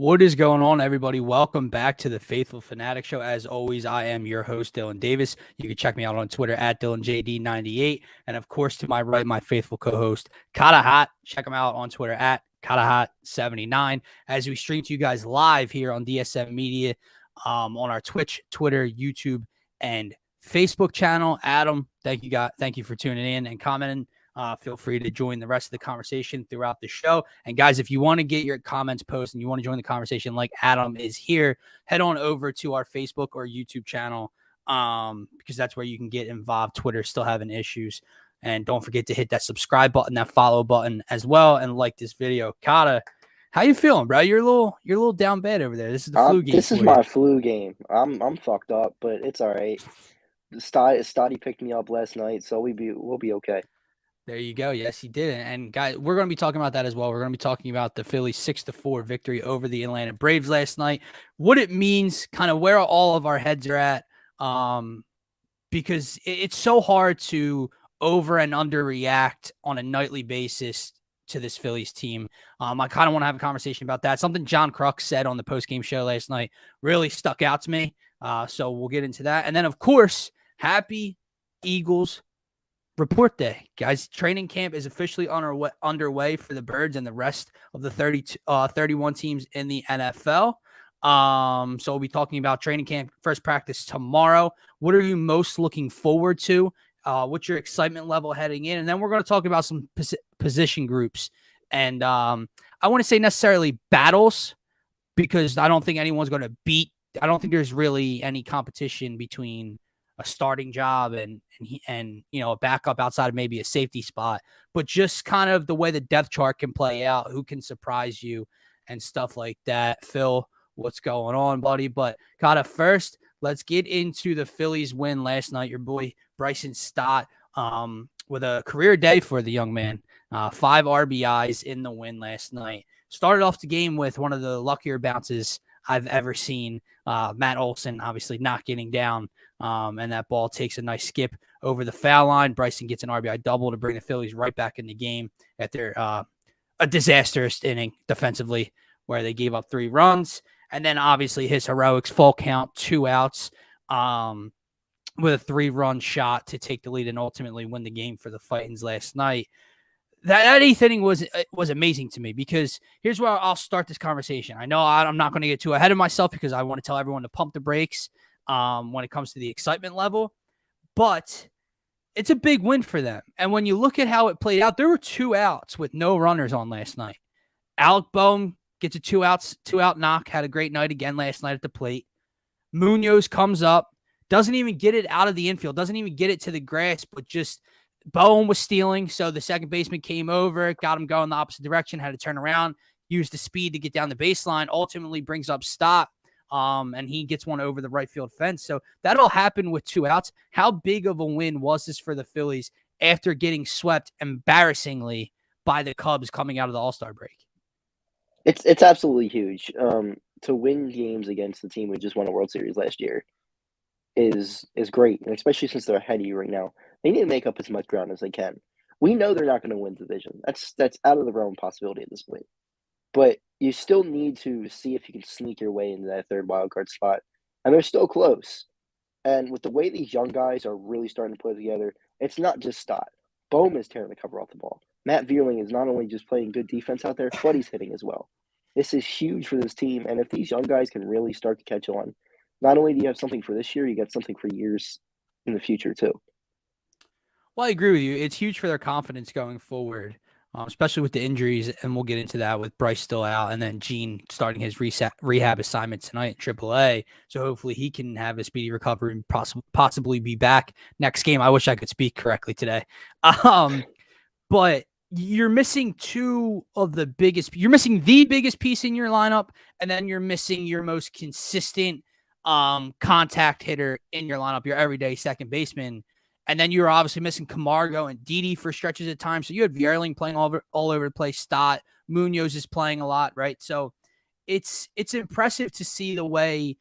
What is going on, everybody? Welcome back to the Faithful Phanatics Show. As always, I am your host, Dylan Davis. You can check me out on Twitter at DylanJD98. And of course, to my right, my faithful co-host, Katahat. Check him out on Twitter at Katahat79 as we stream to you guys live here on DSM Media on our Twitch, Twitter, YouTube, and Facebook channel. Adam, thank you for tuning in and commenting. Feel free to join the rest of the conversation throughout the show. And guys, if you want to get your comments posted and you want to join the conversation like Adam is here, head on over to our Facebook or YouTube channel because that's where you can get involved. Twitter's still having issues. And don't forget to hit that subscribe button, that follow button as well, and like this video. Kata, how you feeling, bro? You're a little down bad over there. This is the flu game. This is my flu game. I'm fucked up, but it's all right. Stotty picked me up last night, so we'll be okay. There you go. Yes, he did. And guys, we're going to be talking about that as well. We're going to be talking about the Phillies 6-4 victory over the Atlanta Braves last night, what it means, kind of where all of our heads are at, because it's so hard to over and underreact on a nightly basis to this Phillies team. I kind of want to have a conversation about that. Something John Kruk said on the postgame show last night really stuck out to me. So we'll get into that. And then, of course, happy Eagles Report Day, guys. Training camp is officially underway for the Birds and the rest of the 31 teams in the NFL. So we'll be talking about training camp, first practice tomorrow. What are you most looking forward to? What's your excitement level heading in? And then we're going to talk about some position groups. And I want to say necessarily battles because I don't think anyone's going to beat. I don't think there's really any competition between a starting job and a backup outside of maybe a safety spot, but just kind of the way the depth chart can play out, who can surprise you and stuff like that. Phil, what's going on, buddy? But Kata, first, let's get into the Phillies win last night. Your boy Bryson Stott with a career day for the young man. 5 RBIs in the win last night. Started off the game with one of the luckier bounces I've ever seen. Matt Olson obviously not getting down, and that ball takes a nice skip over the foul line. Bryson gets an RBI double to bring the Phillies right back in the game after a disastrous inning defensively where they gave up 3 runs. And then obviously his heroics, full count, 2 outs with a 3-run shot to take the lead and ultimately win the game for the Titans last night. That 8th inning was amazing to me because here's where I'll start this conversation. I know I'm not going to get too ahead of myself because I want to tell everyone to pump the brakes when it comes to the excitement level, but it's a big win for them. And when you look at how it played out, there were 2 outs with no runners on last night. Alec Boehm gets a 2-out knock, had a great night again last night at the plate. Munoz comes up, doesn't even get it out of the infield, doesn't even get it to the grass, but just Boehm was stealing, so the second baseman came over, got him going the opposite direction, had to turn around, used the speed to get down the baseline, ultimately brings up Stott, and he gets one over the right field fence. So that all happened with 2 outs. How big of a win was this for the Phillies after getting swept embarrassingly by the Cubs coming out of the All-Star break? It's absolutely huge. To win games against the team who just won a World Series last year is great, and especially since they're ahead of you right now. They need to make up as much ground as they can. We know they're not going to win the division. That's out of the realm of possibility at this point. But you still need to see if you can sneak your way into that 3rd wildcard spot. And they're still close. And with the way these young guys are really starting to play together, it's not just Stott. Boehm is tearing the cover off the ball. Matt Vierling is not only just playing good defense out there, but he's hitting as well. This is huge for this team. And if these young guys can really start to catch on, not only do you have something for this year, you got something for years in the future too. Well, I agree with you. It's huge for their confidence going forward, especially with the injuries, and we'll get into that with Bryce still out, and then Gene starting his rehab assignment tonight in AAA. So hopefully he can have a speedy recovery and possibly be back next game. I wish I could speak correctly today. But you're missing 2 of the biggest – you're missing the biggest piece in your lineup, and then you're missing your most consistent contact hitter in your lineup, your everyday second baseman. And then you were obviously missing Camargo and Didi for stretches of time. So you had Vierling playing all over the place. Stott, Munoz is playing a lot, right? So it's impressive to see the way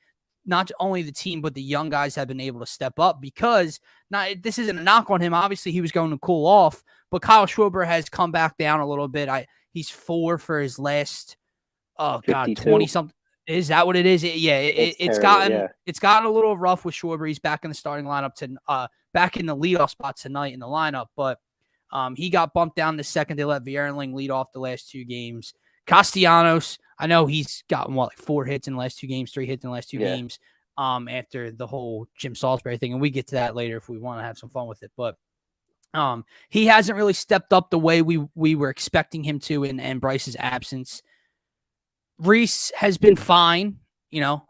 not only the team but the young guys have been able to step up because this isn't a knock on him. Obviously, he was going to cool off, but Kyle Schwarber has come back down a little bit. He's 4 for his last Oh God, 20 52. something. Is that what it is? Yeah, It's it's terrible. gotten Yeah. it's gotten a little rough with Schwarber. He's back in the starting lineup back in the leadoff spot tonight in the lineup, but he got bumped down to second. They let Vierling lead off the last two games. Castellanos, I know he's gotten like 4 hits in the last 2 games, 3 hits in the last 2 Yeah. games. After the whole Jim Salisbury thing, and we get to that later if we want to have some fun with it, but. He hasn't really stepped up the way we were expecting him to in Bryce's absence. Reese has been fine, he's Almost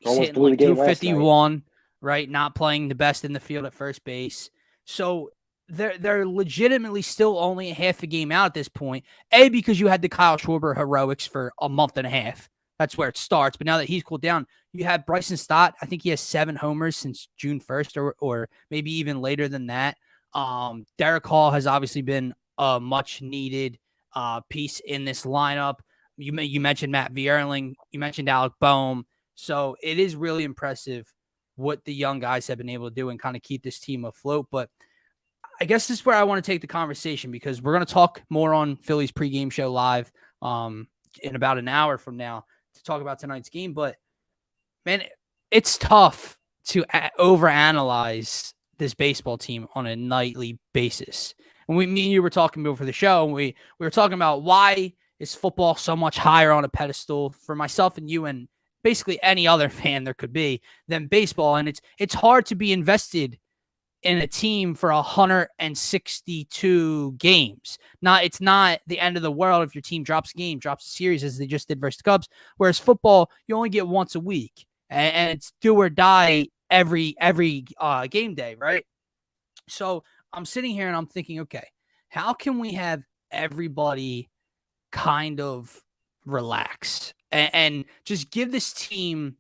hitting blew the like game last night. 251, right? Not playing the best in the field at first base. So they're legitimately still only a half a game out at this point. Because you had the Kyle Schwarber heroics for a month and a half. That's where it starts. But now that he's cooled down, you have Bryson Stott. I think he has 7 homers since June 1st or maybe even later than that. Derek Hall has obviously been a much needed piece in this lineup. You mentioned Matt Vierling. You mentioned Alec Boehm. So it is really impressive what the young guys have been able to do and kind of keep this team afloat. But I guess this is where I want to take the conversation because we're going to talk more on Phillies pregame show live in about an hour from now to talk about tonight's game. But, man, it's tough to overanalyze this baseball team on a nightly basis. And me and you were talking before the show, and we were talking about why is football so much higher on a pedestal for myself and you and basically any other fan there could be than baseball. And it's hard to be invested in a team for 162 games. It's not the end of the world if your team drops a series as they just did versus the Cubs. Whereas football, you only get once a week, and it's do or die every game day, right? So I'm sitting here and I'm thinking, okay, how can we have everybody kind of relax and just give this team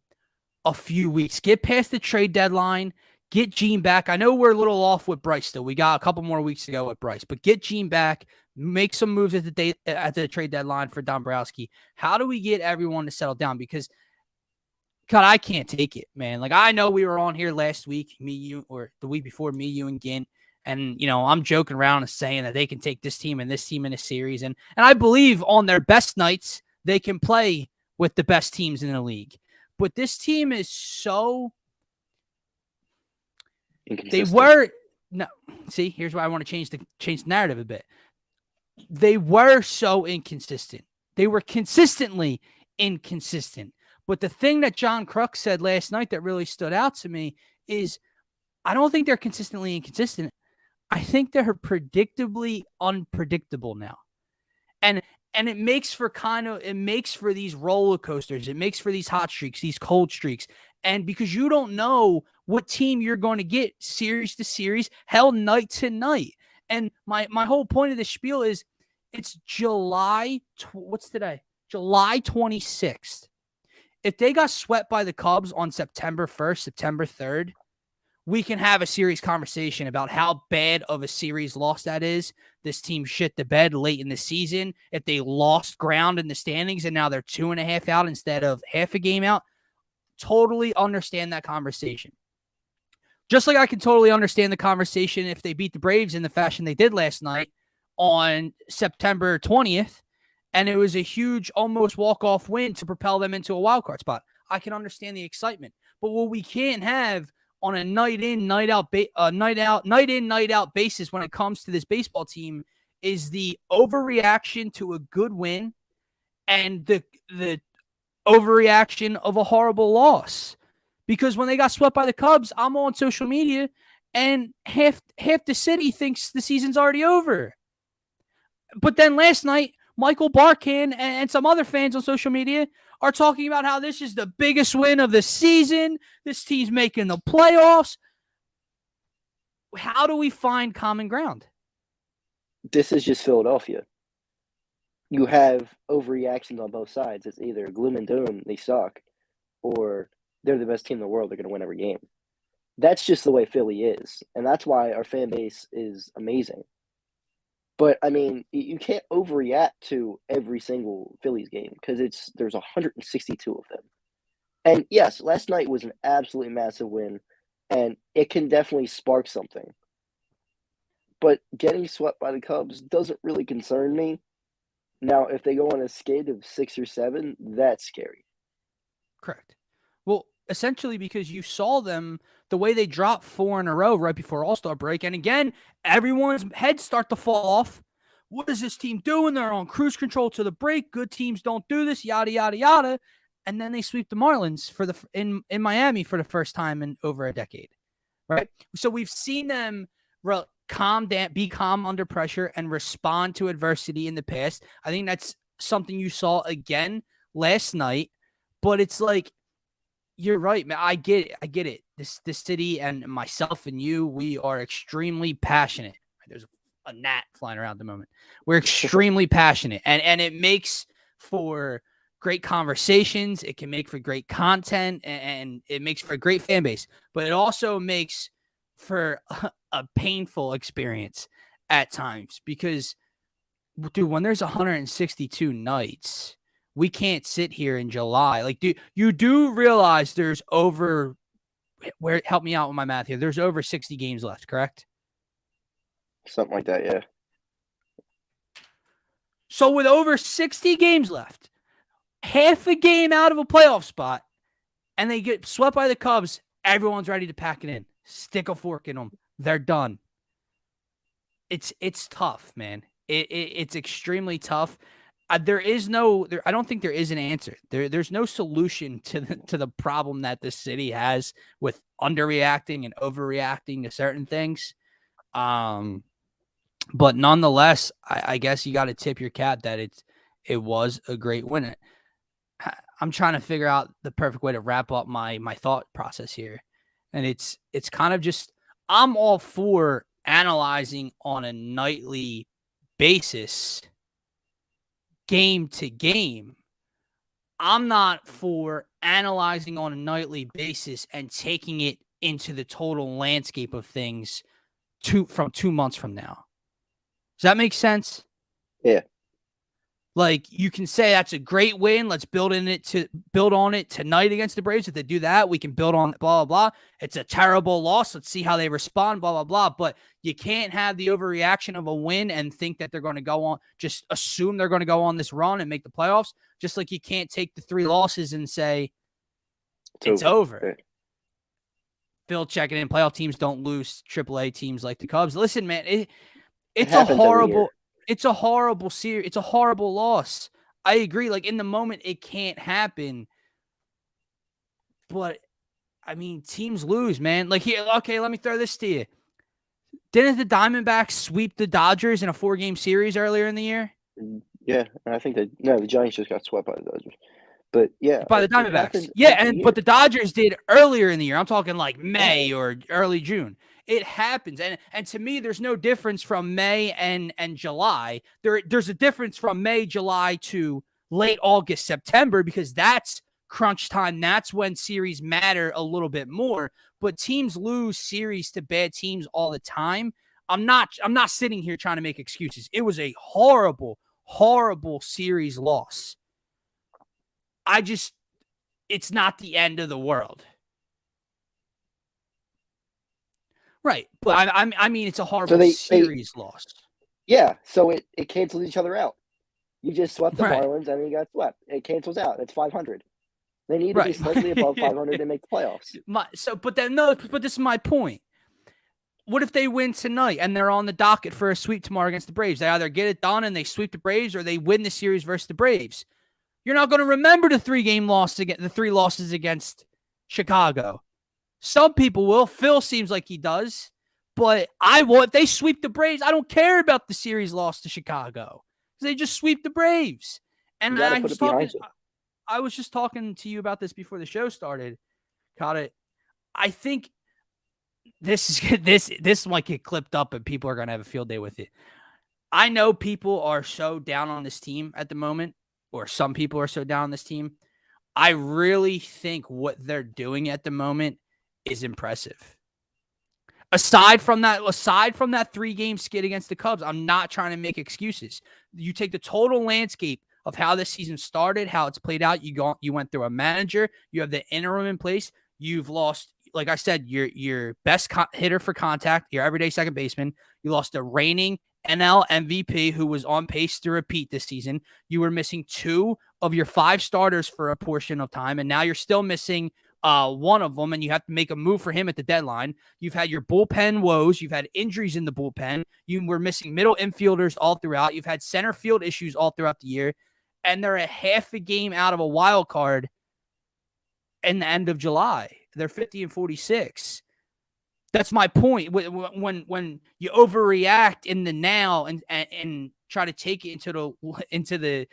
a few weeks, get past the trade deadline, get Gene back. I know we're a little off with Bryce still. We got a couple more weeks to go with Bryce, but get Gene back, make some moves at the trade deadline for Dombrowski. How do we get everyone to settle down? Because God, I can't take it, man. Like, I know we were on here last week, me, you, or the week before, me, you, and Gint. And, I'm joking around and saying that they can take this team and this team in a series. And I believe on their best nights, they can play with the best teams in the league. But this team is so inconsistent. Here's why I want to change the narrative a bit. They were so inconsistent. They were consistently inconsistent. But the thing that John Kruk said last night that really stood out to me is I don't think they're consistently inconsistent. I think they're predictably unpredictable now. And it makes for these roller coasters. It makes for these hot streaks, these cold streaks. And because you don't know what team you're going to get series to series, hell, night to night. And my whole point of this spiel is it's what's today? July 26th. If they got swept by the Cubs on September 1st, September 3rd, we can have a serious conversation about how bad of a series loss that is. This team shit the bed late in the season. If they lost ground in the standings and now they're 2.5 out instead of half a game out, totally understand that conversation. Just like I can totally understand the conversation if they beat the Braves in the fashion they did last night on September 20th, and it was a huge almost walk-off win to propel them into a wild card spot. I can understand the excitement. But what we can't have on a night in, night out basis when it comes to this baseball team is the overreaction to a good win and the overreaction of a horrible loss. Because when they got swept by the Cubs, I'm on social media and half the city thinks the season's already over. But then last night, Michael Barkan and some other fans on social media are talking about how this is the biggest win of the season. This team's making the playoffs. How do we find common ground? This is just Philadelphia. You have overreactions on both sides. It's either gloom and doom, they suck, or they're the best team in the world, they're going to win every game. That's just the way Philly is, and that's why our fan base is amazing. But, I mean, you can't overreact to every single Phillies game because there's 162 of them. And, yes, last night was an absolutely massive win, and it can definitely spark something. But getting swept by the Cubs doesn't really concern me Now, if they go on a skid of 6 or 7, that's scary. Correct. Well, essentially because you saw them the way they dropped 4 in a row right before All-Star break. And again, everyone's heads start to fall off. What is this team doing? They're on cruise control to the break. Good teams don't do this, yada, yada, yada. And then they sweep the Marlins in Miami for the first time in over a decade. Right? So we've seen them calm down, be calm under pressure, and respond to adversity in the past. I think that's something you saw again last night. But it's like, you're right, man. I get it. This city and myself and you, we are extremely passionate. There's a gnat flying around at the moment. We're extremely passionate, and it makes for great conversations. It can make for great content, and it makes for a great fan base. But it also makes for a painful experience at times because, dude, when there's 162 nights, we can't sit here in July. Like, you do realize there's over help me out with my math here. There's over 60 games left, correct? Something like that, yeah. So with over 60 games left, half a game out of a playoff spot, and they get swept by the Cubs, everyone's ready to pack it in. Stick a fork in them. They're done. It's tough, man. It's extremely tough. I don't think there is an answer. There's no solution to the problem that the city has with underreacting and overreacting to certain things. But nonetheless, I guess you got to tip your cap that it was a great win. I'm trying to figure out the perfect way to wrap up my thought process here. And it's kind of just, I'm all for analyzing on a nightly basis, game to game. I'm not for analyzing on a nightly basis and taking it into the total landscape of things from 2 months from now. Does that make sense? Yeah. Like, you can say that's a great win. Let's build on it tonight against the Braves. If they do that, we can build on blah, blah, blah. It's a terrible loss. Let's see how they respond, blah, blah, blah. But you can't have the overreaction of a win and think that they're going to go on, just assume they're going to go on this run and make the playoffs. Just like you can't take the 3 losses and say it's over. Yeah. Phil checking in. Playoff teams don't lose AAA teams like the Cubs. Listen, man, it's a horrible series. It's a horrible loss. I agree. Like, in the moment, it can't happen. But, I mean, teams lose, man. Like, here, okay, let me throw this to you. Didn't the Diamondbacks sweep the Dodgers in a 4-game series earlier in the year? Yeah, I think the Giants just got swept by the Dodgers. But, yeah. By the Diamondbacks. Yeah, but the Dodgers did earlier in the year. I'm talking like May or early June. It happens. And to me, there's no difference from May and July. There's a difference from May, July to late August, September, because that's crunch time. That's when series matter a little bit more. But teams lose series to bad teams all the time. I'm not sitting here trying to make excuses. It was a horrible, horrible series loss. It's not the end of the world. Right. But I mean, it's a horrible series loss. Yeah. So it cancels each other out. You just swept the Marlins and you got swept. It cancels out. It's 500. They need to be slightly above 500 to make the playoffs. But this is my point. What if they win tonight and they're on the docket for a sweep tomorrow against the Braves? They either get it done and they sweep the Braves, or they win the series versus the Braves. You're not going to remember the 3 losses against Chicago. Some people will. Phil seems like he does. But if they sweep the Braves, I don't care about the series loss to Chicago. They just sweep the Braves. And I was just talking to you about this before the show started. I think this might get clipped up and people are going to have a field day with it. I know people are so down on this team at the moment, or some people are so down on this team. I really think what they're doing at the moment is impressive. Aside from that 3-game skid against the Cubs, I'm not trying to make excuses. You take the total landscape of how this season started, how it's played out. You went through a manager. You have the interim in place. You've lost, like I said, your best hitter for contact, your everyday second baseman. You lost the reigning NL MVP who was on pace to repeat this season. You were missing 2 of your 5 starters for a portion of time, and now you're still missing one of them, and you have to make a move for him at the deadline. You've had your bullpen woes. You've had injuries in the bullpen. You were missing middle infielders all throughout. You've had center field issues all throughout the year, and they're a half a game out of a wild card in the end of July. They're 50-46. That's my point. When you overreact in the now and try to take it into the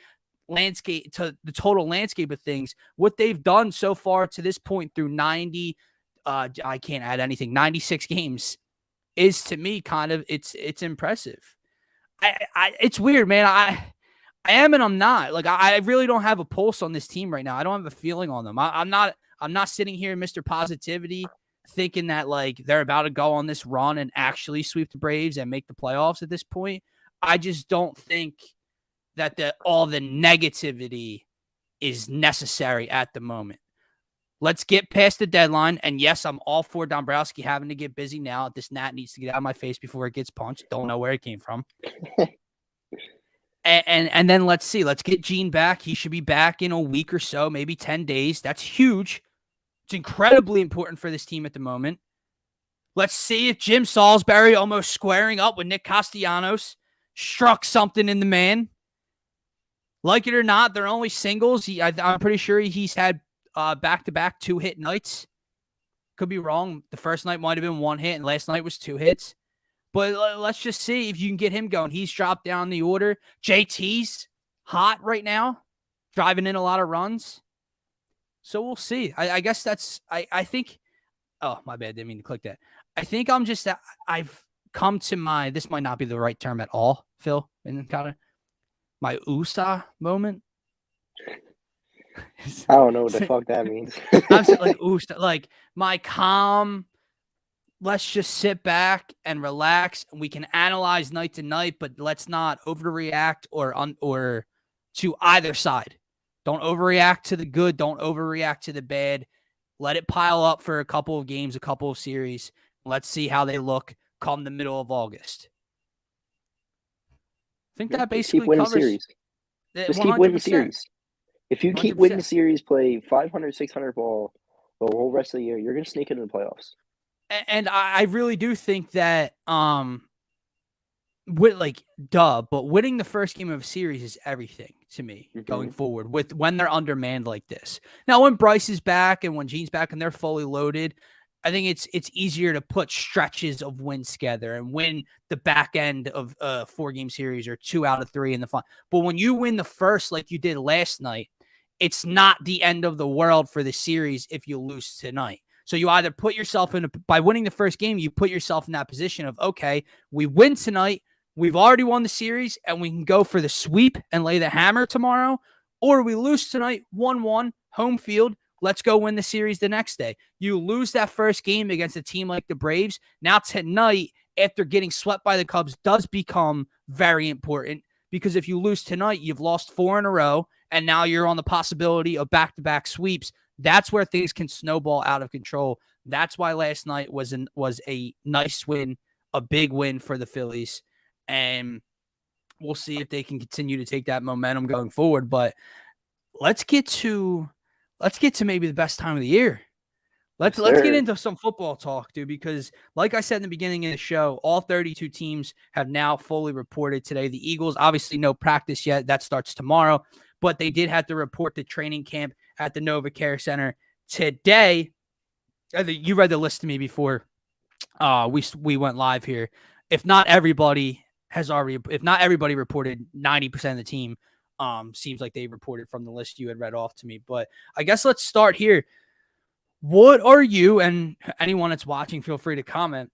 landscape, to the total landscape of things, what they've done so far to this point through 90, I can't add anything, 96 games is, to me, kind of, it's impressive. It's weird, man. I am and I'm not. Like, I really don't have a pulse on this team right now. I don't have a feeling on them. I'm not sitting here, Mr. Positivity, thinking that like they're about to go on this run and actually sweep the Braves and make the playoffs at this point. I just don't think that all the negativity is necessary at the moment. Let's get past the deadline. And yes, I'm all for Dombrowski having to get busy now. This gnat needs to get out of my face before it gets punched. Don't know where it came from. And then let's see. Let's get Gene back. He should be back in a week or so, maybe 10 days. That's huge. It's incredibly important for this team at the moment. Let's see if Jim Salisbury, almost squaring up with Nick Castellanos, struck something in the man. Like it or not, they're only singles. I'm pretty sure he's had back-to-back 2-hit nights. Could be wrong. The first night might have been 1 hit, and last night was 2 hits. But let's just see if you can get him going. He's dropped down the order. JT's hot right now, driving in a lot of runs. So we'll see. I guess that's, I think, oh, my bad. Didn't mean to click that. I think I've come to this might not be the right term at all, Phil, and kind of my USA moment. I don't know what the fuck that means. I'm like USA, like my calm, let's just sit back and relax. We can analyze night to night, but let's not overreact or to either side. Don't overreact to the good. Don't overreact to the bad. Let it pile up for a couple of games, a couple of series. Let's see how they look come the middle of August. I think that basically keep winning covers series. Just 100%. Keep winning series. If you keep 100%. winning series, play 500, 600 ball the whole rest of the year, you're going to sneak into the playoffs. And I really do think that but winning the first game of a series is everything to me going forward when they're undermanned like this. Now, when Bryce is back and when Gene's back and they're fully loaded, I think it's easier to put stretches of wins together and win the back end of a 4-game series or 2 out of 3 in the final. But when you win the first like you did last night, it's not the end of the world for the series if you lose tonight. So you either put yourself by winning the first game, you put yourself in that position of, okay, we win tonight, we've already won the series, and we can go for the sweep and lay the hammer tomorrow, or we lose tonight, 1-1, home field, let's go win the series the next day. You lose that first game against a team like the Braves. Now tonight, after getting swept by the Cubs, does become very important because if you lose tonight, you've lost 4 in a row, and now you're on the possibility of back-to-back sweeps. That's where things can snowball out of control. That's why last night was a nice win, a big win for the Phillies. And we'll see if they can continue to take that momentum going forward. But let's get to maybe the best time of the year. Let's get into some football talk, dude, because like I said in the beginning of the show, all 32 teams have now fully reported today. The Eagles, obviously no practice yet. That starts tomorrow. But they did have to report to training camp at the Nova Care Center today. You read the list to me before we went live here. If not everybody reported, 90% of the team seems like they reported from the list you had read off to me. But I guess let's start here. What are you, and anyone that's watching, feel free to comment.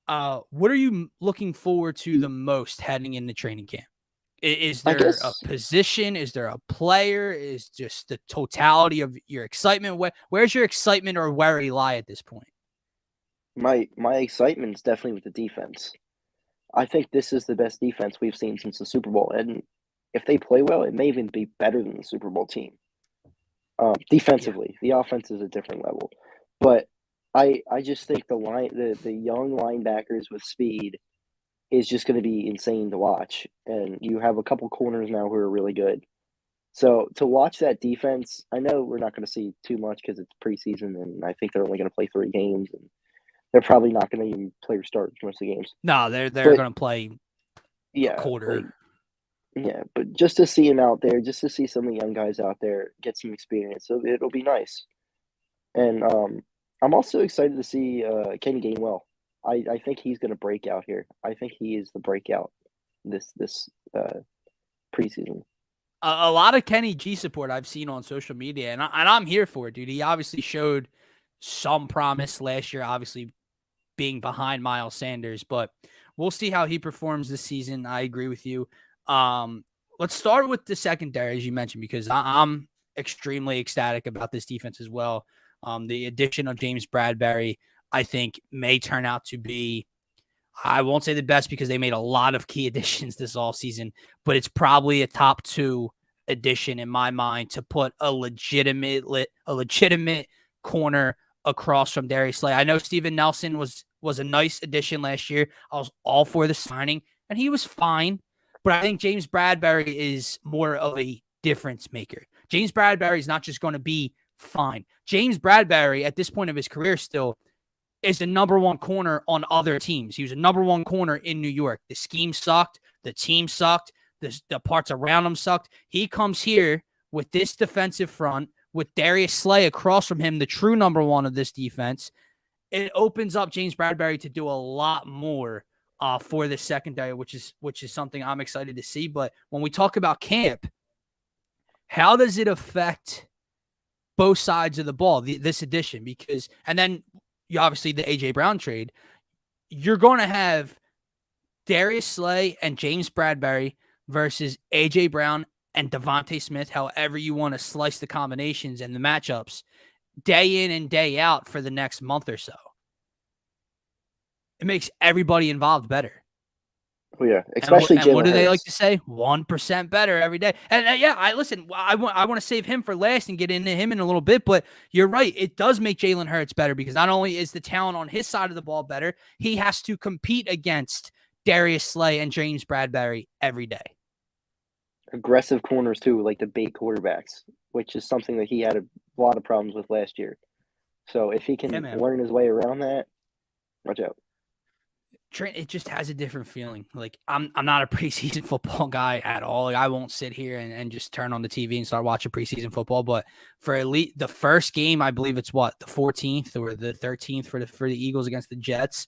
What are you looking forward to the most heading into training camp? Is there a position? Is there a player? Is just the totality of your excitement? Where's your excitement or worry lie at this point? My excitement is definitely with the defense. I think this is the best defense we've seen since the Super Bowl. And if they play well, it may even be better than the Super Bowl team. Defensively, the offense is a different level. But I just think the young linebackers with speed is just going to be insane to watch. And you have a couple corners now who are really good. So to watch that defense, I know we're not going to see too much because it's preseason, and I think they're only going to play 3 games, and they're probably not going to even play or start most of the games. No, they're But going to play a yeah, quarter. yeah, but just to see him out there, just to see some of the young guys out there get some experience, so it'll be nice. And I'm also excited to see Kenny Gainwell. I think he's going to break out here. I think he is the breakout this preseason. A lot of Kenny G support I've seen on social media, and I'm here for it, dude. He obviously showed some promise last year, obviously being behind Miles Sanders, but we'll see how he performs this season. I agree with you. Let's start with the secondary, as you mentioned, because I'm extremely ecstatic about this defense as well. The addition of James Bradberry, I think, may turn out to be, I won't say the best because they made a lot of key additions this offseason, but it's probably a top 2 addition in my mind to put a legitimate corner across from Darius Slay. I know Steven Nelson was a nice addition last year. I was all for the signing, and he was fine. But I think James Bradberry is more of a difference maker. James Bradberry is not just going to be fine. James Bradberry, at this point of his career still, is the number 1 corner on other teams. He was a number 1 corner in New York. The scheme sucked. The team sucked. The parts around him sucked. He comes here with this defensive front, with Darius Slay across from him, the true number 1 of this defense. It opens up James Bradberry to do a lot more for the secondary, which is something I'm excited to see. But when we talk about camp, how does it affect both sides of the ball, this addition? Because, and then you obviously the A.J. Brown trade, you're going to have Darius Slay and James Bradberry versus A.J. Brown and Devontae Smith, however you want to slice the combinations and the matchups, day in and day out for the next month or so. It makes everybody involved better. Oh yeah, especially and what do Jalen they Hurts. like to say? 1% better every day. And yeah, I want to save him for last and get into him in a little bit. But you're right, it does make Jalen Hurts better because not only is the talent on his side of the ball better, he has to compete against Darius Slay and James Bradberry every day. Aggressive corners too, like the bait quarterbacks, which is something that he had a lot of problems with last year. So if he can learn his way around that, watch out. It just has a different feeling. Like I'm not a preseason football guy at all. Like I won't sit here and just turn on the TV and start watching preseason football. But for elite, the first game, I believe it's what, the 14th or the 13th for the Eagles against the Jets.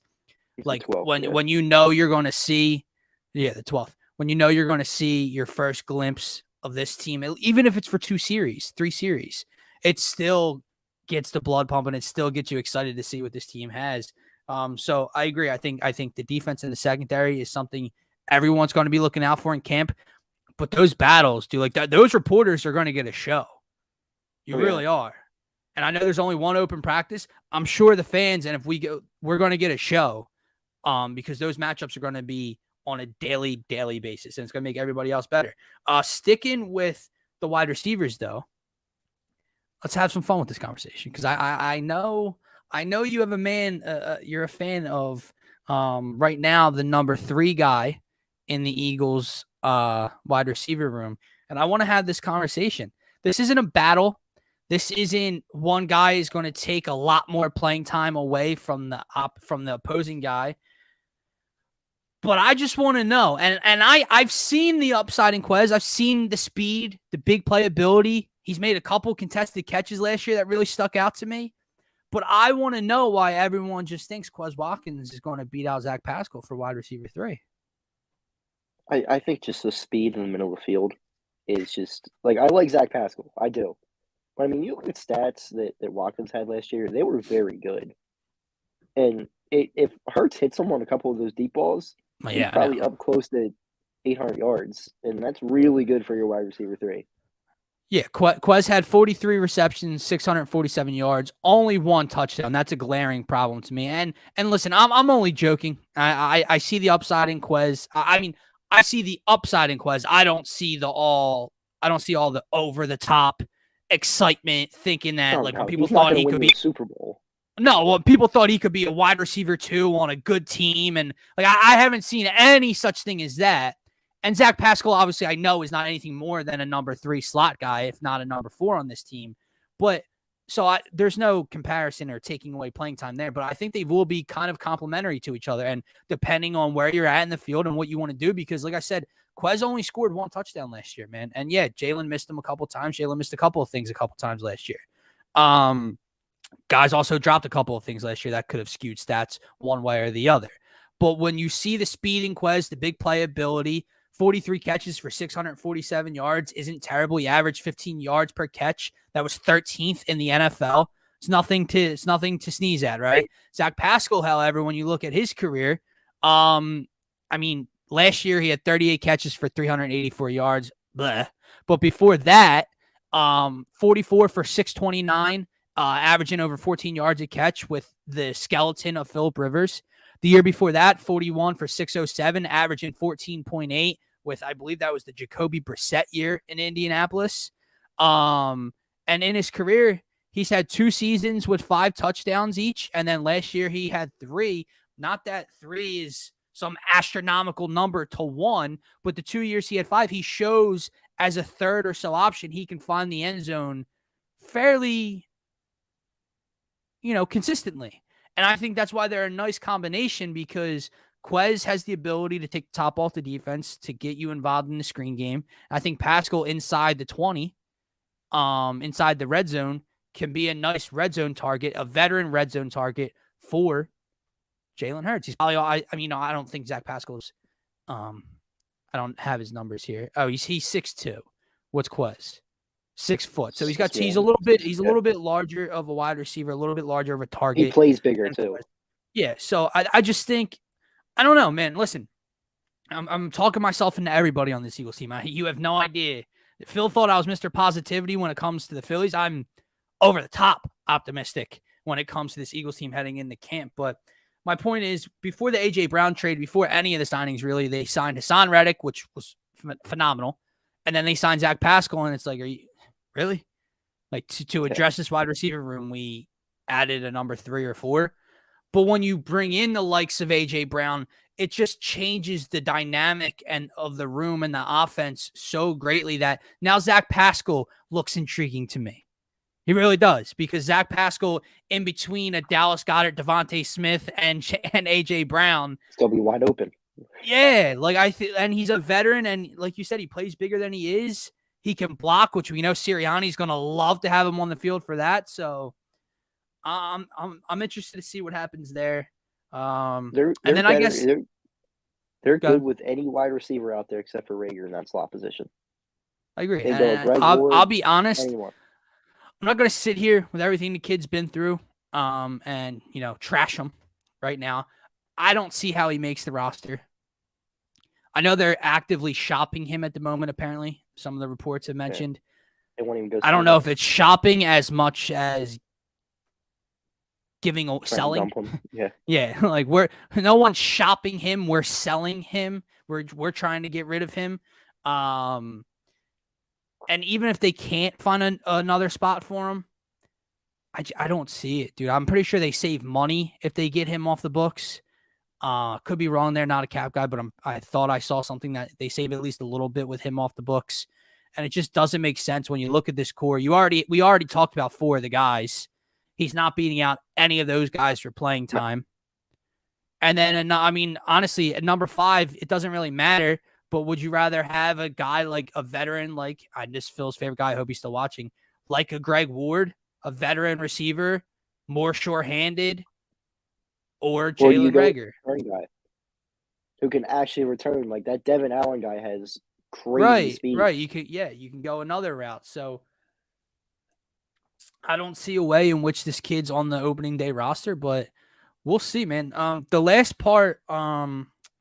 It's like 12th, when you know you're going to see, the 12th. When you know you're going to see your first glimpse of this team, even if it's for 3 series, it still gets the blood pumping. It still gets you excited to see what this team has. So I agree. I think the defense in the secondary is something everyone's going to be looking out for in camp. But those battles, dude, like that, those reporters are going to get a show. You really are. And I know there's only one open practice. I'm sure the fans, and if we go, we're going to get a show. Because those matchups are going to be on a daily basis, and it's going to make everybody else better. Sticking with the wide receivers, though, let's have some fun with this conversation because I know you have a man. You're a fan of right now the number 3 guy in the Eagles wide receiver room, and I want to have this conversation. This isn't a battle. This isn't one guy is going to take a lot more playing time away from the opposing guy. But I just want to know, and I've seen the upside in Quez. I've seen the speed, the big playability. He's made a couple contested catches last year that really stuck out to me. But I want to know why everyone just thinks Quez Watkins is going to beat out Zach Pascal for wide receiver 3. I think just the speed in the middle of the field is just like I like Zach Pascal. I do. But I mean, you look at stats that Watkins had last year; they were very good. And if Hurts hits him on a couple of those deep balls, he's probably up close to 800 yards, and that's really good for your wide receiver 3. Yeah, Quez had 43 receptions, 647 yards, only 1 touchdown. That's a glaring problem to me. And listen, I'm only joking. I see the upside in Quez. I see the upside in Quez. I don't see all the over the top excitement, thinking that when people thought he could be Super Bowl. No, well, people thought he could be a wide receiver too on a good team. And like, I haven't seen any such thing as that. And Zach Pascal, obviously, I know is not anything more than a number 3 slot guy, if not a number 4 on this team. But so there's no comparison or taking away playing time there. But I think they will be kind of complementary to each other. And depending on where you're at in the field and what you want to do, because like I said, Quez only scored 1 touchdown last year, man. And yeah, Jalen missed him a couple times. Jalen missed a couple of things a couple times last year. Guys also dropped a couple of things last year that could have skewed stats one way or the other. But when you see the speed in Quez, the big playability, 43 catches for 647 yards isn't terrible. He averaged 15 yards per catch. That was 13th in the NFL. It's nothing to sneeze at, right? Zach Pascal, however, when you look at his career, I mean, last year he had 38 catches for 384 yards. Bleh. But before that, 44 for 629, averaging over 14 yards a catch with the skeleton of Phillip Rivers. The year before that, 41 for 607, averaging 14.8 with, I believe that was the Jacoby Brissett year in Indianapolis. And in his career, he's had 2 seasons with 5 touchdowns each. And then last year he had 3. Not that 3 is some astronomical number to 1, but the 2 years he had 5, he shows as a third or so option, he can find the end zone fairly, consistently. And I think that's why they're a nice combination, because Quez has the ability to take the top off the defense to get you involved in the screen game. I think Pascal inside the 20, inside the red zone, can be a nice red zone target, a veteran red zone target for Jalen Hurts. He's probably, I don't think Zach Pascal's, I don't have his numbers here. Oh, he's 6'2". What's Quez? 6 foot. So he's a little bit larger of a wide receiver, a little bit larger of a target. He plays bigger too. Yeah. So I just think, I don't know, man. Listen, I'm talking myself into everybody on this Eagles team. You have no idea. Phil thought I was Mr. Positivity when it comes to the Phillies. I'm over the top optimistic when it comes to this Eagles team heading into camp. But my point is, before the A.J. Brown trade, before any of the signings, really, they signed Hassan Reddick, which was phenomenal. And then they signed Zach Pascal, and it's like, are you really? Like, to address this wide receiver room, we added a number 3 or 4. But when you bring in the likes of A.J. Brown, it just changes the dynamic and of the room and the offense so greatly that now Zach Pascal looks intriguing to me. He really does, because Zach Pascal, in between a Dallas Goedert, Devontae Smith, and A.J. Brown, it's gonna be wide open. Yeah, and he's a veteran, and like you said, he plays bigger than he is. He can block, which we know Sirianni's gonna love to have him on the field for that. So, I'm interested to see what happens there. I guess they're good with any wide receiver out there except for Rager in that slot position. I agree. I'll be honest. Anyone. I'm not going to sit here with everything the kid's been through and, trash him right now. I don't see how he makes the roster. I know they're actively shopping him at the moment, apparently. Some of the reports have mentioned. They won't even go. I don't know if it's shopping as much as selling. Yeah. Yeah, like no one's shopping him. We're selling him. We're trying to get rid of him. And even if they can't find another spot for him, I don't see it, dude. I'm pretty sure they save money if they get him off the books. Could be wrong there, not a cap guy, but I thought I saw something that they save at least a little bit with him off the books. And it just doesn't make sense when you look at this core. We already talked about 4 of the guys. He's not beating out any of those guys for playing time. And then, honestly, at number 5, it doesn't really matter. But would you rather have a guy like a veteran, like this Phil's favorite guy, I hope he's still watching, like a Greg Ward, a veteran receiver, more sure-handed, or Jalen Reagor? Guy who can actually return. Like that Devin Allen guy has crazy speed. Right. You can go another route. So I don't see a way in which this kid's on the opening day roster, but we'll see, man. The last part,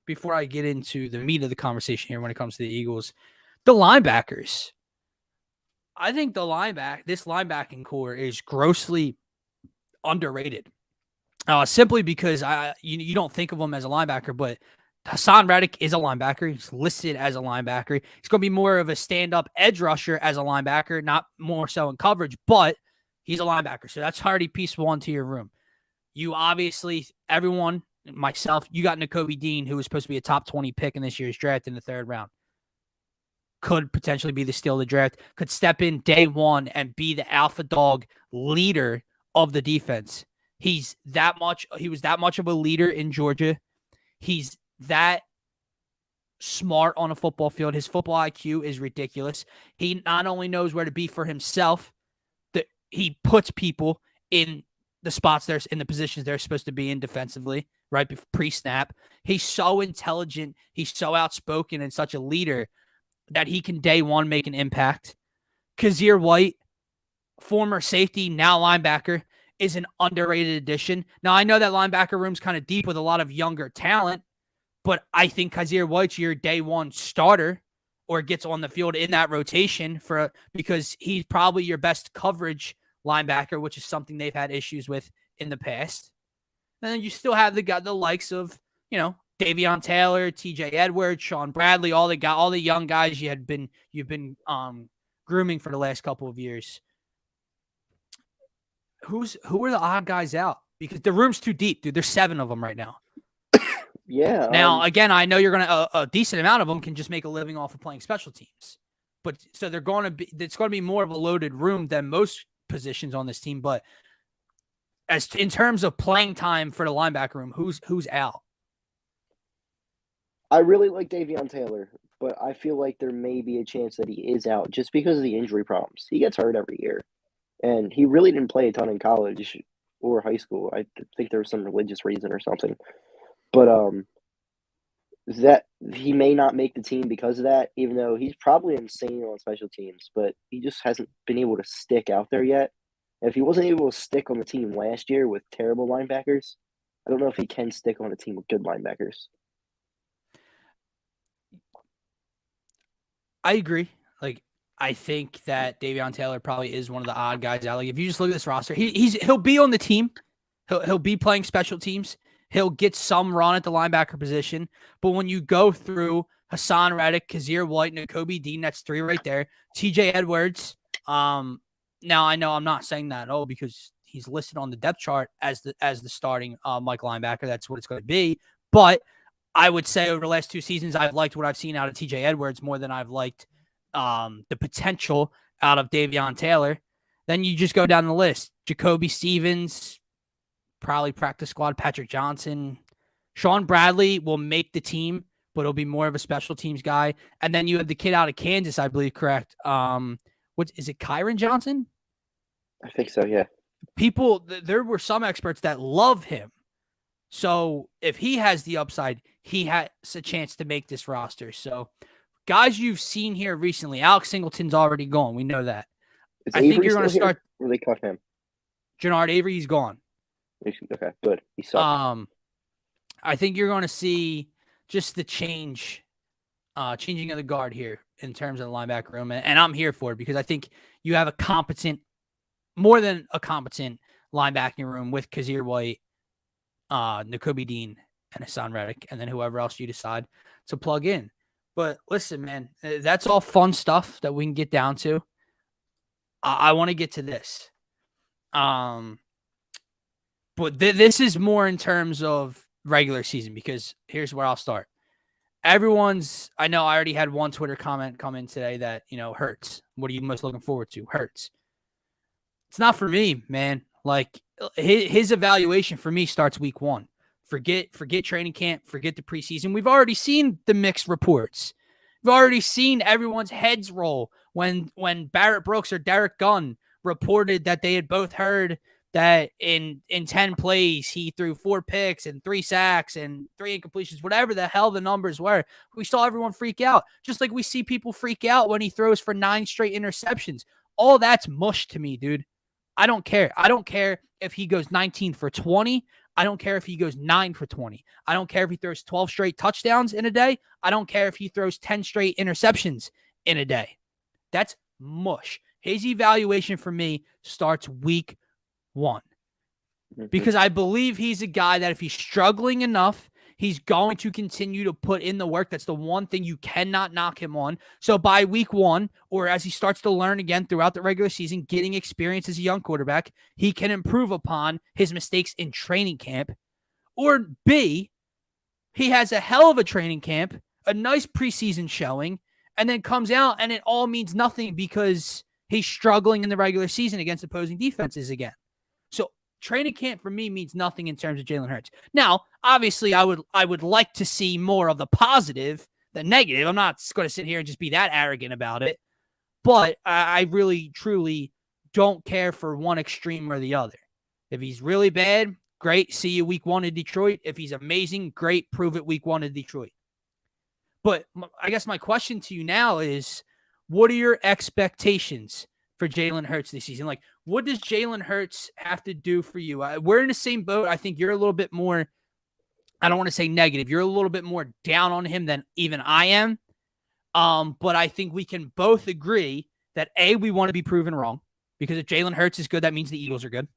before I get into the meat of the conversation here when it comes to the Eagles, the linebackers. I think this linebacking core is grossly underrated. Simply because you don't think of him as a linebacker, but Hassan Reddick is a linebacker. He's listed as a linebacker. He's going to be more of a stand-up edge rusher as a linebacker, not more so in coverage, but he's a linebacker. So that's already piece 1 to your room. You obviously, everyone, myself, you got Nakobe Dean, who was supposed to be a top 20 pick in this year's draft in the 3rd round. Could potentially be the steal of the draft, could step in day one and be the alpha dog leader of the defense. He was that much of a leader in Georgia. He's that smart on a football field. His football IQ is ridiculous. He not only knows where to be for himself, that he puts people in the spots they're in, the positions they're supposed to be in defensively, right pre-snap. He's so intelligent. He's so outspoken and such a leader that he can day one make an impact. Kazir White, former safety, now linebacker, is an underrated addition. Now, I know that linebacker room's kind of deep with a lot of younger talent, but I think Kazir White's your day one starter or gets on the field in that rotation because he's probably your best coverage linebacker, which is something they've had issues with in the past. And then you still have the likes of, Davion Taylor, TJ Edwards, Sean Bradley, all the young guys you've been grooming for the last couple of years. Who are the odd guys out? Because the room's too deep, dude. There's 7 of them right now. Yeah. Now, again, I know you're gonna a decent amount of them can just make a living off of playing special teams, but so it's going to be more of a loaded room than most positions on this team. But in terms of playing time for the linebacker room, who's out? I really like Davion Taylor, but I feel like there may be a chance that he is out just because of the injury problems. He gets hurt every year, and he really didn't play a ton in college or high school. I think there was some religious reason or something. But that he may not make the team because of that, even though he's probably insane on special teams, but he just hasn't been able to stick out there yet. And if he wasn't able to stick on the team last year with terrible linebackers, I don't know if he can stick on a team with good linebackers. I agree. I think that Davion Taylor probably is one of the odd guys out. If you just look at this roster, he'll be on the team. He'll be playing special teams. He'll get some run at the linebacker position. But when you go through Hassan Reddick, Kazir White, Nakobe Dean, that's 3 right there. TJ Edwards. Now I know I'm not saying that because he's listed on the depth chart as the starting Mike linebacker. That's what it's going to be. But I would say over the last 2 seasons, I've liked what I've seen out of TJ Edwards more than I've liked the potential out of Davion Taylor. Then you just go down the list. Jacoby Stevens, probably practice squad. Patrick Johnson. Sean Bradley will make the team, but he'll be more of a special teams guy. And then you have the kid out of Kansas, I believe, correct? What is it, Kyron Johnson? I think so, yeah. There were some experts that love him. So if he has the upside, he has a chance to make this roster. So guys you've seen here recently, Alex Singleton's already gone. We know that. I think you're going to start. Or they cut him? Jannard Avery, he's gone. Okay, good. He sucks. I think you're going to see just the changing of the guard here in terms of the linebacker room. And I'm here for it because I think you have more than a competent linebacking room with Kazir White, Nakobe Dean, and Hassan Reddick, and then whoever else you decide to plug in. But listen, man, that's all fun stuff that we can get down to. I want to get to this. But this is more in terms of regular season because here's where I'll start. I know I already had one Twitter comment come in today that, Hurts. What are you most looking forward to? Hurts. It's not for me, man. His evaluation for me starts week 1. Forget training camp. Forget the preseason. We've already seen the mixed reports. We've already seen everyone's heads roll when Barrett Brooks or Derek Gunn reported that they had both heard that in 10 plays, he threw 4 picks and 3 sacks and 3 incompletions, whatever the hell the numbers were. We saw everyone freak out, just like we see people freak out when he throws for 9 straight interceptions. All that's mush to me, dude. I don't care. I don't care if he goes 19 for 20. I don't care if he goes 9 for 20. I don't care if he throws 12 straight touchdowns in a day. I don't care if he throws 10 straight interceptions in a day. That's mush. His evaluation for me starts week 1 because I believe he's a guy that if he's struggling enough, He's going to continue to put in the work. That's the one thing you cannot knock him on. So by week 1, or as he starts to learn again throughout the regular season, getting experience as a young quarterback, he can improve upon his mistakes in training camp. Or B, he has a hell of a training camp, a nice preseason showing, and then comes out and it all means nothing because he's struggling in the regular season against opposing defenses again. So training camp for me means nothing in terms of Jalen Hurts. Now, obviously, I would like to see more of the positive than negative. I'm not going to sit here and just be that arrogant about it. But I really, truly don't care for one extreme or the other. If he's really bad, great. See you week 1 in Detroit. If he's amazing, great. Prove it week 1 in Detroit. But I guess my question to you now is, what are your expectations for Jalen Hurts this season? Like, what does Jalen Hurts have to do for you? We're in the same boat. I think you're a little bit more, I don't want to say negative. You're a little bit more down on him than even I am. But I think we can both agree that A, we want to be proven wrong, because if Jalen Hurts is good, that means the Eagles are good.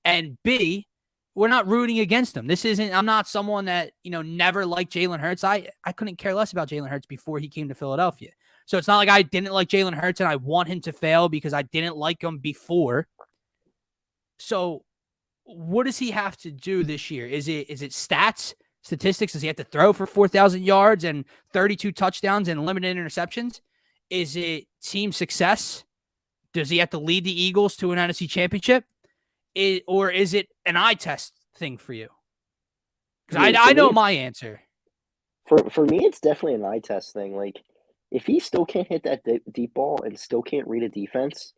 And B, we're not rooting against him. I'm not someone that, never liked Jalen Hurts. I couldn't care less about Jalen Hurts before he came to Philadelphia. So it's not like I didn't like Jalen Hurts and I want him to fail because I didn't like him before. So what does he have to do this year? Is it statistics? Does he have to throw for 4,000 yards and 32 touchdowns and limited interceptions? Is it team success? Does he have to lead the Eagles to an NFC championship? Or is it an eye test thing for you? Because I know my answer. For me, it's definitely an eye test thing. Like, if he still can't hit that deep ball and still can't read a defense,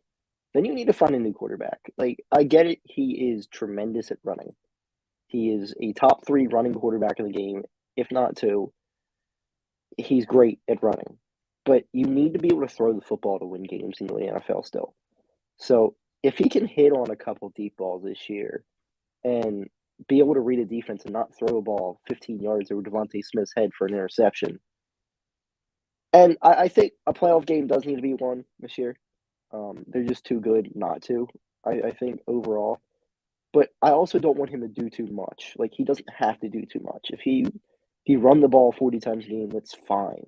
then you need to find a new quarterback. Like, I get it. He is tremendous at running. He is a top 3 running quarterback in the game, if not 2. He's great at running. But you need to be able to throw the football to win games in the NFL still. So if he can hit on a couple deep balls this year and be able to read a defense and not throw a ball 15 yards over Devontae Smith's head for an interception, and I think a playoff game does need to be won this year. They're just too good not to, I think, overall. But I also don't want him to do too much. Like, he doesn't have to do too much. If he run the ball 40 times a game, that's fine.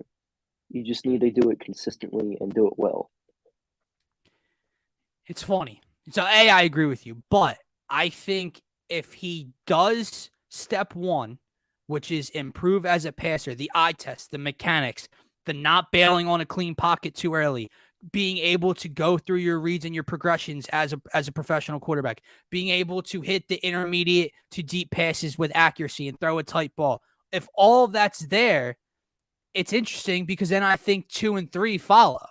You just need to do it consistently and do it well. It's funny. So, A, I agree with you. But I think if he does step 1, which is improve as a passer, the eye test, the mechanics, the not bailing on a clean pocket too early, being able to go through your reads and your progressions as a professional quarterback, being able to hit the intermediate to deep passes with accuracy and throw a tight ball. If all of that's there, it's interesting because then I think 2 and 3 follow.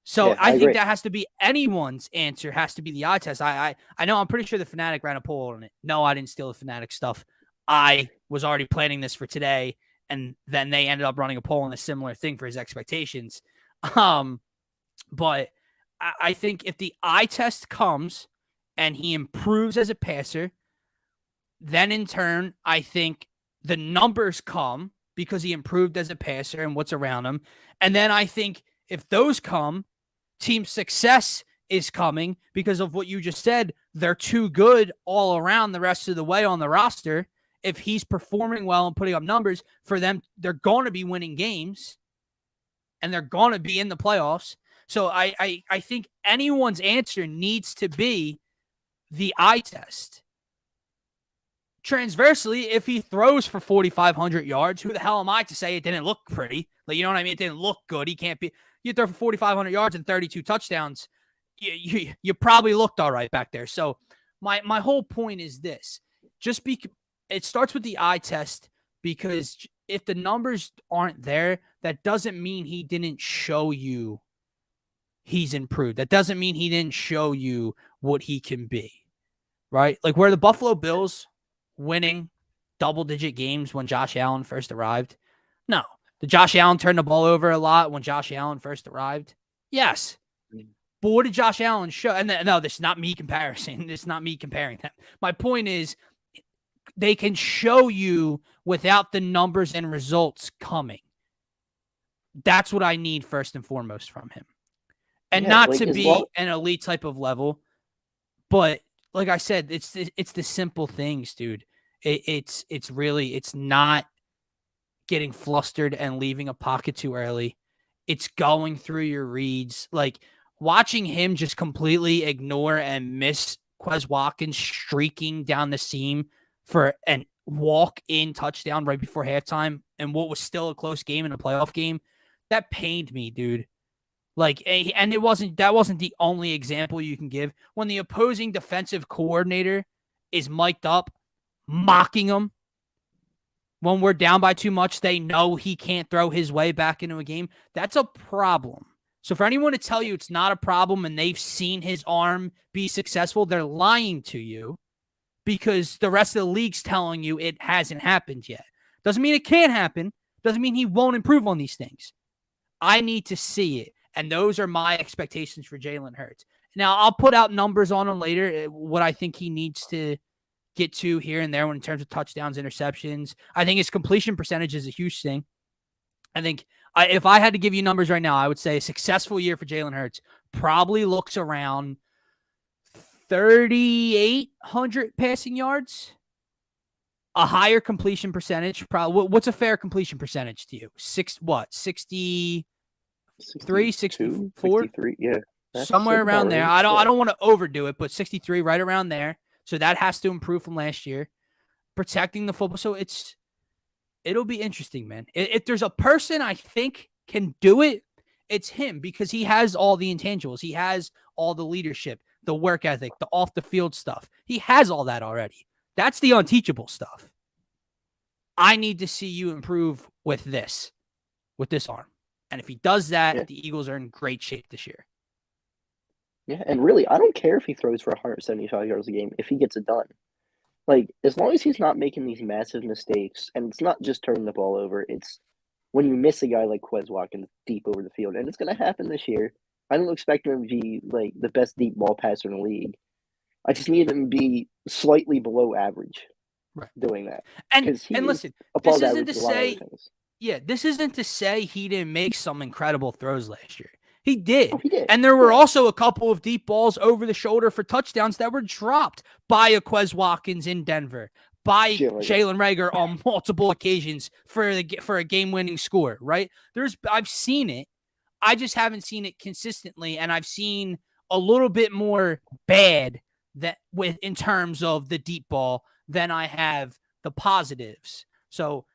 So yeah, I think that has to be anyone's answer, has to be the eye test. I know, I'm pretty sure the Phanatic ran a poll on it. No, I didn't steal the Phanatic stuff. I was already planning this for today, and then they ended up running a poll on a similar thing for his expectations. But I think if the eye test comes and he improves as a passer, then in turn, I think the numbers come because he improved as a passer and what's around him. And then I think if those come, team success is coming because of what you just said. They're too good all around the rest of the way on the roster. If he's performing well and putting up numbers for them, they're going to be winning games and they're going to be in the playoffs. So I think anyone's answer needs to be the eye test. Transversely, if he throws for 4,500 yards, who the hell am I to say it didn't look pretty? Like, you know what I mean? It didn't look good. He can't be. You throw for 4,500 yards and 32 touchdowns. You probably looked all right back there. So my whole point is this: it starts with the eye test, because if the numbers aren't there, that doesn't mean he didn't show you he's improved. That doesn't mean he didn't show you what he can be, right? Like, where the Buffalo Bills winning double-digit games when Josh Allen first arrived? No. Did Josh Allen turn the ball over a lot when Josh Allen first arrived? Yes. But what did Josh Allen show? And no, this is not me comparing. This is not me comparing them. My point is, they can show you without the numbers and results coming. That's what I need first and foremost from him. And not to be an elite type of level, but like I said, it's the simple things, dude. It's not getting flustered and leaving a pocket too early. It's going through your reads. Like watching him just completely ignore and miss Quez Watkins streaking down the seam for an walk-in touchdown right before halftime and what was still a close game in a playoff game. That pained me, dude. Like, and that wasn't the only example you can give. When the opposing defensive coordinator is mic'd up, mocking him when we're down by too much, they know he can't throw his way back into a game. That's a problem. So for anyone to tell you it's not a problem and they've seen his arm be successful, they're lying to you because the rest of the league's telling you it hasn't happened yet. Doesn't mean it can't happen. Doesn't mean he won't improve on these things. I need to see it. And those are my expectations for Jalen Hurts. Now, I'll put out numbers on him later, what I think he needs to get to here and there in terms of touchdowns, interceptions. I think his completion percentage is a huge thing. I think if I had to give you numbers right now, I would say a successful year for Jalen Hurts probably looks around 3,800 passing yards, a higher completion percentage. Probably, what's a fair completion percentage to you? 63, 64? 63, yeah. Somewhere around there. I don't want to overdo it, but 63 right around there. So that has to improve from last year. Protecting the football. So it'll be interesting, man. If there's a person I think can do it, it's him because he has all the intangibles. He has all the leadership, the work ethic, the off the field stuff. He has all that already. That's the unteachable stuff. I need to see you improve with this arm. And if he does that, the Eagles are in great shape this year. Yeah, and really, I don't care if he throws for 175 yards a game if he gets it done. Like, as long as he's not making these massive mistakes, and it's not just turning the ball over, it's when you miss a guy like Quez Watkins deep over the field, and it's going to happen this year. I don't expect him to be, like, the best deep ball passer in the league. I just need him to be slightly below average doing that. And listen, this isn't to say he didn't make some incredible throws last year. He did. Oh, he did. And there were also a couple of deep balls over the shoulder for touchdowns that were dropped by a Quez Watkins in Denver, by Jalen Reagor on multiple occasions for a game-winning score, right? I've seen it. I just haven't seen it consistently, and I've seen a little bit more bad in terms of the deep ball than I have the positives. So,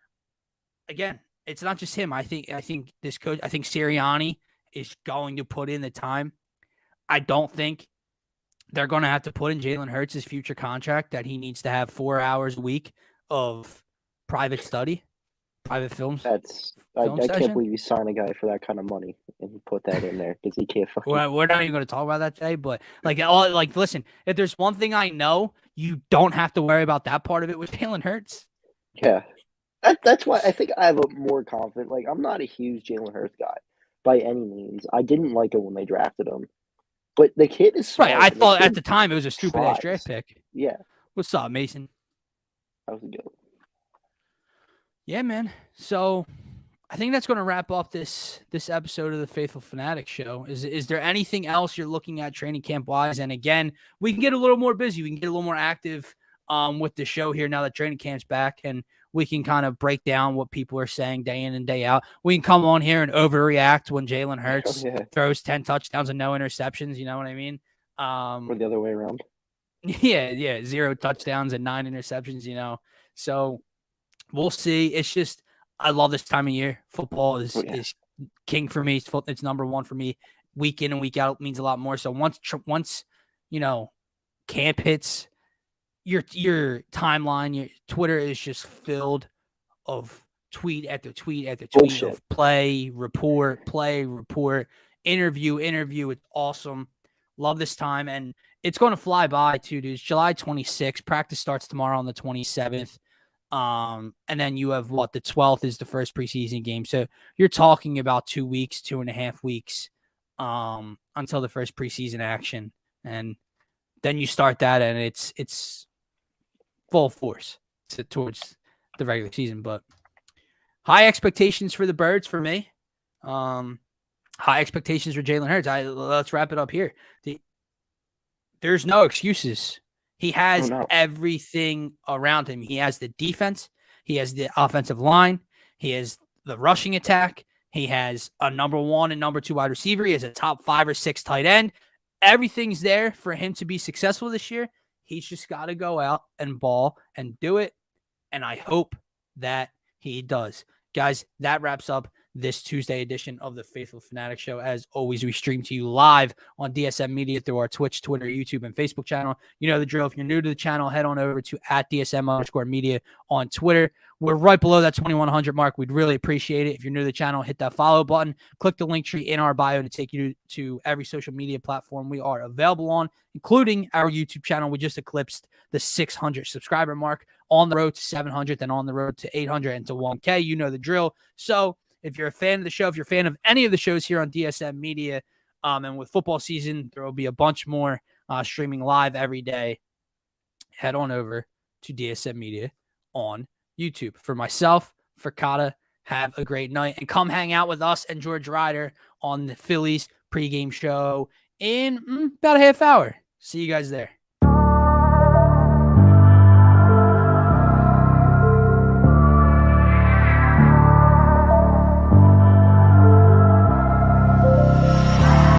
again, it's not just him. I think this coach, I think Sirianni is going to put in the time. I don't think they're going to have to put in Jalen Hurts' future contract that he needs to have 4 hours a week of private study, private films. I can't believe you sign a guy for that kind of money and put that in there because he can't fucking. We're not even going to talk about that today, but listen, if there's one thing I know, you don't have to worry about that part of it with Jalen Hurts. Yeah. That's why I think I have a more confident. Like, I'm not a huge Jalen Hurts guy by any means. I didn't like him when they drafted him. But the kid is smart. Right. I thought at the time it was a stupid-ass draft pick. Yeah. What's up, Mason? That was good. Yeah, man. So I think that's going to wrap up this episode of the Phaithful Phanatics show. Is there anything else you're looking at training camp-wise? And again, we can get a little more busy. We can get a little more active with the show here now that training camp's back, and we can kind of break down what people are saying day in and day out. We can come on here and overreact when Jalen Hurts throws 10 touchdowns and no interceptions. You know what I mean? Or the other way around. Yeah. 0 touchdowns and 9 interceptions, you know. So we'll see. It's just, I love this time of year. Football is king for me. It's number one for me. Week in and week out means a lot more. So once camp hits, your timeline, your Twitter is just filled of tweet after tweet after tweet of play, report, interview. It's awesome. Love this time. And it's going to fly by too, dude. It's July 26th. Practice starts tomorrow on the 27th. And then you have the 12th is the first preseason game. So you're talking about 2 weeks, 2.5 weeks, until the first preseason action. And then you start that and it's full force towards the regular season, but high expectations for the Birds for me. High expectations for Jalen Hurts. Let's wrap it up here. There's no excuses. He Oh has no. everything around him. He has the defense. He has the offensive line. He has the rushing attack. He has a number 1 and number 2 wide receiver. He has a top 5 or 6 tight end. Everything's there for him to be successful this year. He's just got to go out and ball and do it. And I hope that he does. Guys, that wraps up this Tuesday edition of the Phaithful Phanatics Show. As always, we stream to you live on DSM Media through our Twitch, Twitter, YouTube, and Facebook channel. You know the drill. If you're new to the channel, head on over to @DSM_media on Twitter. We're right below that 2100 mark. We'd really appreciate it. If you're new to the channel, hit that follow button. Click the link tree in our bio to take you to every social media platform we are available on, including our YouTube channel. We just eclipsed the 600 subscriber mark, on the road to 700, then on the road to 800 and to 1K. You know the drill. So if you're a fan of the show, if you're a fan of any of the shows here on DSM Media, and with football season, there will be a bunch more streaming live every day. Head on over to DSM Media on YouTube. For myself, for Kata, have a great night. And come hang out with us and George Ryder on the Phillies pregame show in about a half hour. See you guys there.